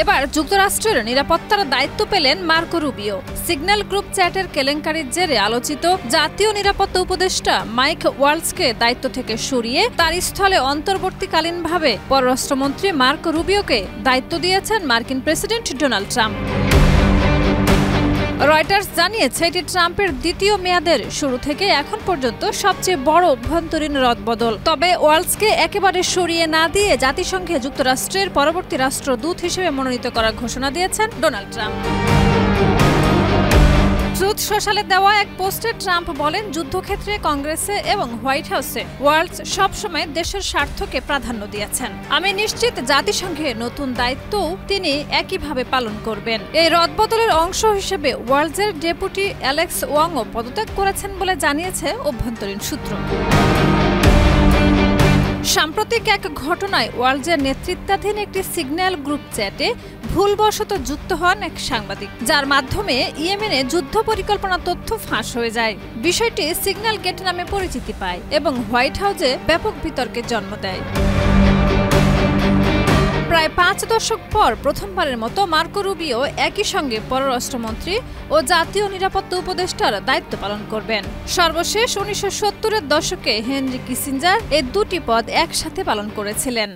এবার যুক্তরাষ্ট্রের নিরাপত্তার দায়িত্ব পেলেন মার্কো রুবিও। সিগন্যাল গ্রুপ চ্যাটের কেলেঙ্কারির জেরে আলোচিত জাতীয় নিরাপত্তা উপদেষ্টা মাইক ওয়ালজকে দায়িত্ব থেকে সরিয়ে তার স্থলে অন্তর্বর্তীকালীনভাবে পররাষ্ট্রমন্ত্রী মার্কো রুবিওকে দায়িত্ব দিয়েছেন মার্কিন প্রেসিডেন্ট ডোনাল্ড ট্রাম্প। রয়টার্স জানিয়েছে এটি ট্রাম্পের দ্বিতীয় মেয়াদের শুরু থেকে এখন পর্যন্ত সবচেয়ে বড় অভ্যন্তরীণ রদবদল। তবে ওয়ালজকে একেবারে সরিয়ে না দিয়ে জাতিসংঘে যুক্তরাষ্ট্রের পরবর্তী রাষ্ট্রদূত হিসেবে মনোনীত করার ঘোষণা দিয়েছেন ডোনাল্ড ট্রাম্প। ট্রুথ সোশ্যালে দেওয়া এক পোস্টে ট্রাম্প বলেন, যুদ্ধক্ষেত্রে, কংগ্রেসে এবং হোয়াইট হাউসে ওয়ালজ সবসময় দেশের স্বার্থকে প্রাধান্য দিয়েছেন। আমি নিশ্চিত জাতিসংঘে নতুন দায়িত্বও তিনি একইভাবে পালন করবেন। এই রদবদলের অংশ হিসেবে ওয়ালজের ডেপুটি অ্যালেক্স ওয়াংও পদত্যাগ করেছেন বলে জানিয়েছে অভ্যন্তরীণ সূত্র। সাম্প্রতিক এক ঘটনায় ওয়ালজের নেতৃত্বাধীন একটি সিগন্যাল গ্রুপ চ্যাটে ভুলবশত যুক্ত হন এক সাংবাদিক, যার মাধ্যমে ইয়েমেনে যুদ্ধ পরিকল্পনা তথ্য ফাঁস হয়ে যায়। বিষয়টি সিগন্যাল গেট নামে পরিচিতি পায় এবং হোয়াইট হাউসে ব্যাপক বিতর্কের জন্ম দেয়। প্রায় ৫ দশক পর প্রথমবারের মতো মার্কো রুবিও একই সঙ্গে পররাষ্ট্রমন্ত্রী ও জাতীয় নিরাপত্তা উপদেষ্টার দায়িত্ব পালন করবেন। সর্বশেষ ১৯৭০-এর দশকে হেনরি কিসিঞ্জার এই দুটি পদ একসাথে পালন করেছিলেন।